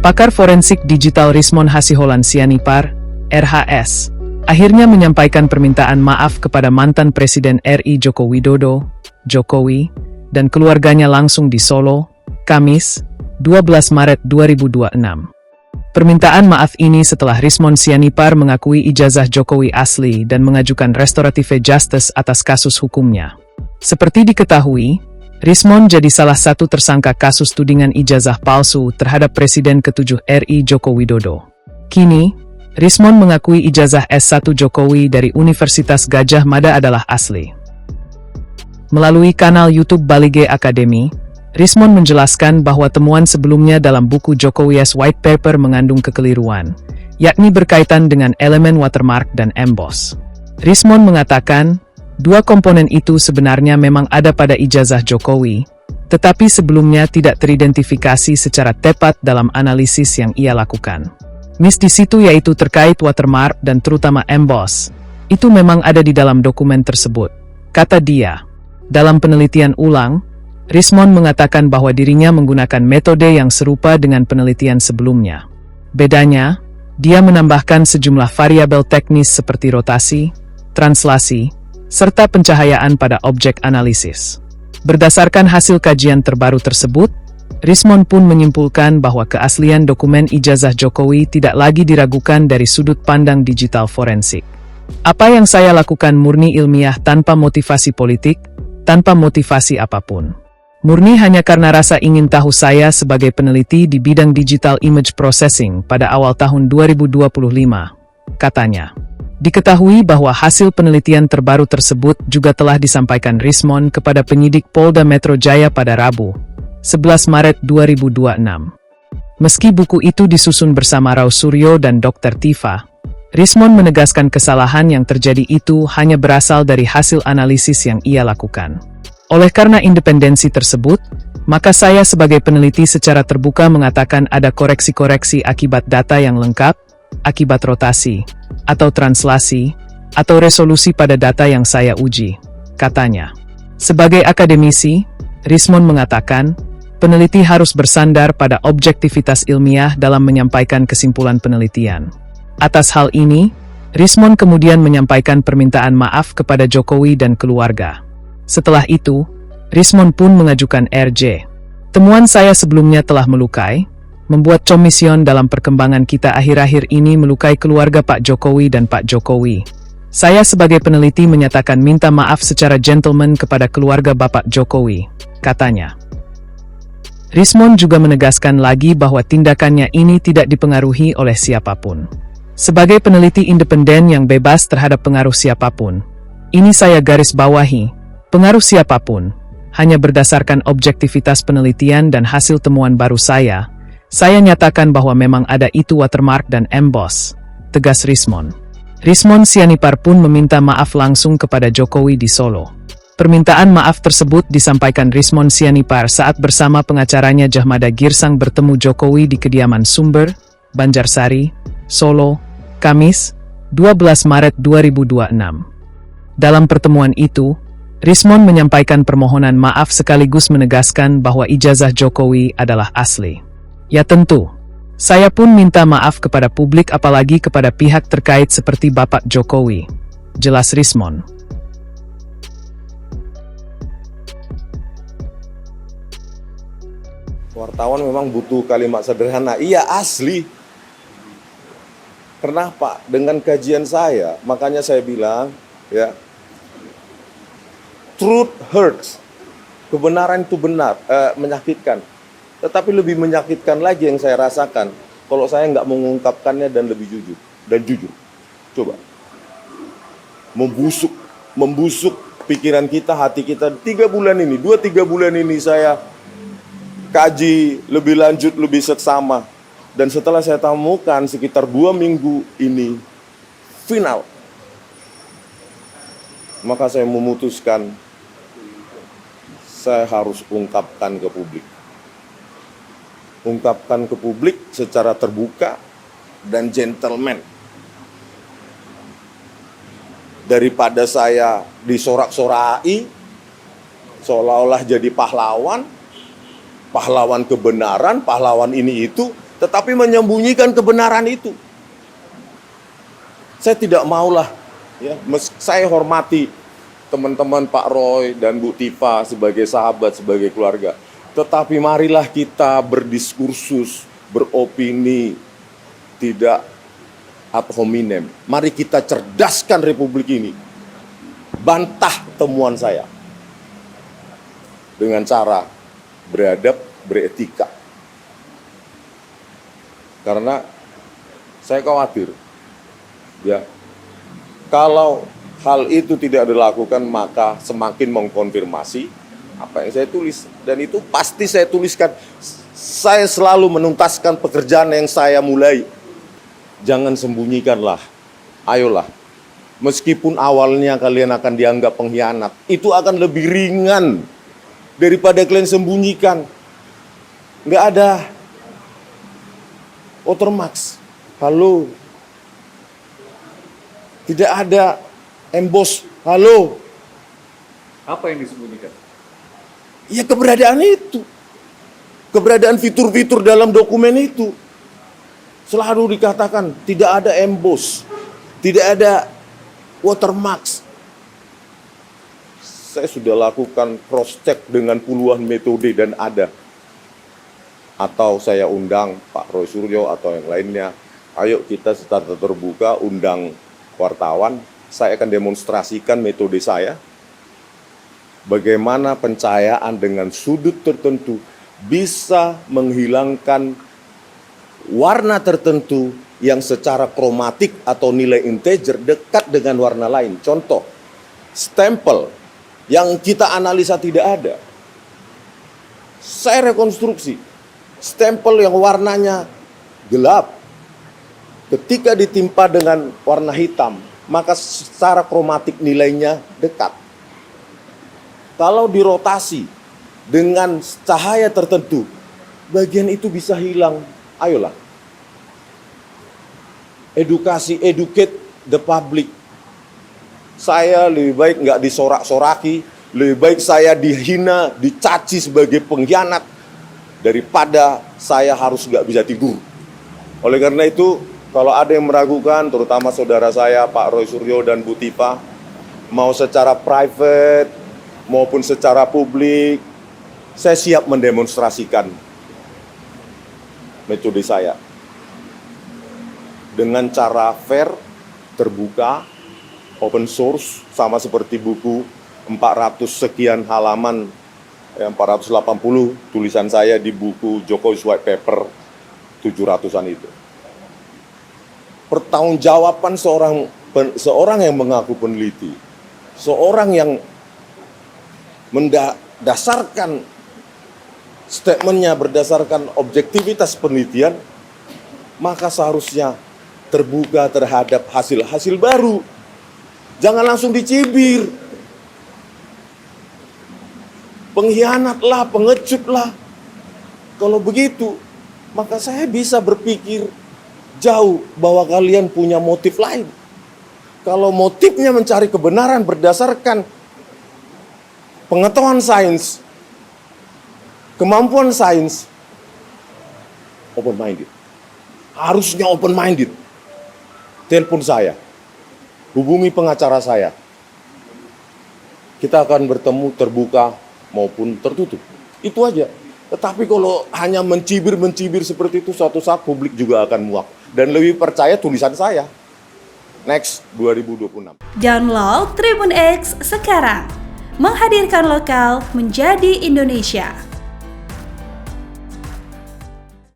Pakar forensik digital Rismon Hasiholan Sianipar, RHS, akhirnya menyampaikan permintaan maaf kepada mantan Presiden RI Joko Widodo, Jokowi, dan keluarganya langsung di Solo, Kamis, 12 Maret 2026. Permintaan maaf ini setelah Rismon Sianipar mengakui ijazah Jokowi asli dan mengajukan restorative justice atas kasus hukumnya. Seperti diketahui, Rismon jadi salah satu tersangka kasus tudingan ijazah palsu terhadap Presiden ke-7 RI Joko Widodo. Kini, Rismon mengakui ijazah S1 Jokowi dari Universitas Gadjah Mada adalah asli. Melalui kanal YouTube Balige Academy, Rismon menjelaskan bahwa temuan sebelumnya dalam buku Jokowi's White Paper mengandung kekeliruan, yakni berkaitan dengan elemen watermark dan emboss. Rismon mengatakan, dua komponen itu sebenarnya memang ada pada ijazah Jokowi, tetapi sebelumnya tidak teridentifikasi secara tepat dalam analisis yang ia lakukan. Miss di situ yaitu terkait watermark dan terutama emboss. Itu memang ada di dalam dokumen tersebut, kata dia. Dalam penelitian ulang, Rismon mengatakan bahwa dirinya menggunakan metode yang serupa dengan penelitian sebelumnya. Bedanya, dia menambahkan sejumlah variabel teknis seperti rotasi, translasi, serta pencahayaan pada objek analisis. Berdasarkan hasil kajian terbaru tersebut, Rismon pun menyimpulkan bahwa keaslian dokumen ijazah Jokowi tidak lagi diragukan dari sudut pandang digital forensik. Apa yang saya lakukan murni ilmiah tanpa motivasi politik, tanpa motivasi apapun. Murni hanya karena rasa ingin tahu saya sebagai peneliti di bidang digital image processing pada awal tahun 2025, katanya. Diketahui bahwa hasil penelitian terbaru tersebut juga telah disampaikan Rismon kepada penyidik Polda Metro Jaya pada Rabu, 11 Maret 2026. Meski buku itu disusun bersama Rao Suryo dan Dr. Tifa, Rismon menegaskan kesalahan yang terjadi itu hanya berasal dari hasil analisis yang ia lakukan. Oleh karena independensi tersebut, maka saya sebagai peneliti secara terbuka mengatakan ada koreksi-koreksi akibat data yang lengkap, akibat rotasi, atau translasi, atau resolusi pada data yang saya uji, katanya. Sebagai akademisi, Rismon mengatakan, peneliti harus bersandar pada objektivitas ilmiah dalam menyampaikan kesimpulan penelitian. Atas hal ini, Rismon kemudian menyampaikan permintaan maaf kepada Jokowi dan keluarga. Setelah itu, Rismon pun mengajukan RJ. Temuan saya sebelumnya telah melukai, membuat komision dalam perkembangan kita akhir-akhir ini melukai keluarga Pak Jokowi dan Pak Jokowi. Saya sebagai peneliti menyatakan minta maaf secara gentleman kepada keluarga Bapak Jokowi, katanya. Rismon juga menegaskan lagi bahwa tindakannya ini tidak dipengaruhi oleh siapapun. Sebagai peneliti independen yang bebas terhadap pengaruh siapapun, ini saya garis bawahi. Pengaruh siapapun, hanya berdasarkan objektivitas penelitian dan hasil temuan baru saya nyatakan bahwa memang ada itu watermark dan emboss, tegas Rismon. Rismon Sianipar pun meminta maaf langsung kepada Jokowi di Solo. Permintaan maaf tersebut disampaikan Rismon Sianipar saat bersama pengacaranya Jahmada Girsang bertemu Jokowi di kediaman Sumber, Banjarsari, Solo, Kamis, 12 Maret 2026. Dalam pertemuan itu, Rismon menyampaikan permohonan maaf sekaligus menegaskan bahwa ijazah Jokowi adalah asli. Ya tentu, saya pun minta maaf kepada publik apalagi kepada pihak terkait seperti Bapak Jokowi, jelas Rismon. Wartawan memang butuh kalimat sederhana, iya asli. Kenapa? Dengan kajian saya, makanya saya bilang, ya, truth hurts. Kebenaran itu benar, menyakitkan. Tetapi lebih menyakitkan lagi yang saya rasakan kalau saya nggak mengungkapkannya dan lebih jujur. Coba. Membusuk pikiran kita, hati kita 2-3 bulan ini saya kaji lebih lanjut, lebih seksama. Dan setelah saya temukan sekitar 2 minggu ini final. Maka saya memutuskan saya harus ungkapkan ke publik. Ungkapkan ke publik secara terbuka dan gentleman. Daripada saya disorak-sorai, seolah-olah jadi pahlawan kebenaran, pahlawan ini itu, tetapi menyembunyikan kebenaran itu. Saya tidak maulah, ya, saya hormati teman-teman Pak Roy dan Bu Tifa sebagai sahabat, sebagai keluarga. Tetapi marilah kita berdiskursus, beropini, tidak ad hominem. Mari kita cerdaskan Republik ini. Bantah temuan saya dengan cara beradab, beretika. Karena saya khawatir, ya, kalau hal itu tidak dilakukan, maka semakin mengkonfirmasi apa yang saya tulis. Dan itu pasti saya tuliskan. Saya selalu menuntaskan pekerjaan yang saya mulai. Jangan sembunyikanlah. Ayolah. Meskipun awalnya kalian akan dianggap pengkhianat, itu akan lebih ringan daripada kalian sembunyikan. Nggak ada watermark. Halo. Tidak ada emboss. Halo. Apa yang disembunyikan? Ya keberadaan itu. Keberadaan fitur-fitur dalam dokumen itu. Selalu dikatakan tidak ada emboss. Tidak ada watermark. Saya sudah lakukan cross check dengan puluhan metode dan ada. Atau saya undang Pak Roy Suryo atau yang lainnya. Ayo kita secara terbuka undang wartawan. Saya akan demonstrasikan metode saya. Bagaimana pencahayaan dengan sudut tertentu bisa menghilangkan warna tertentu yang secara kromatik atau nilai integer dekat dengan warna lain. Contoh, stempel yang kita analisa tidak ada. Saya rekonstruksi, stempel yang warnanya gelap, ketika ditimpa dengan warna hitam, maka secara kromatik nilainya dekat. Kalau dirotasi dengan cahaya tertentu, bagian itu bisa hilang. Ayolah. Educate the public. Saya lebih baik nggak disorak-soraki, lebih baik saya dihina, dicaci sebagai pengkhianat, daripada saya harus nggak bisa tidur. Oleh karena itu, kalau ada yang meragukan, terutama saudara saya, Pak Roy Suryo dan Bu Tifa, mau secara private maupun secara publik, saya siap mendemonstrasikan metode saya. Dengan cara fair, terbuka, open source, sama seperti buku 400 sekian halaman, 480 tulisan saya di buku Jokowi's White Paper 700-an itu. Pertanggungjawaban seorang yang mengaku peneliti, seorang yang mendasarkan statementnya berdasarkan objektivitas penelitian, maka seharusnya terbuka terhadap hasil-hasil baru. Jangan langsung dicibir. Pengkhianatlah, pengecutlah. Kalau begitu, maka saya bisa berpikir jauh bahwa kalian punya motif lain. Kalau motifnya mencari kebenaran berdasarkan pengetahuan sains, kemampuan sains, open-minded. Harusnya open-minded. Telepon saya, hubungi pengacara saya. Kita akan bertemu terbuka maupun tertutup. Itu aja. Tetapi kalau hanya mencibir seperti itu, suatu saat publik juga akan muak. Dan lebih percaya tulisan saya. Next, 2026. Download Tribun X sekarang. Menghadirkan lokal menjadi Indonesia.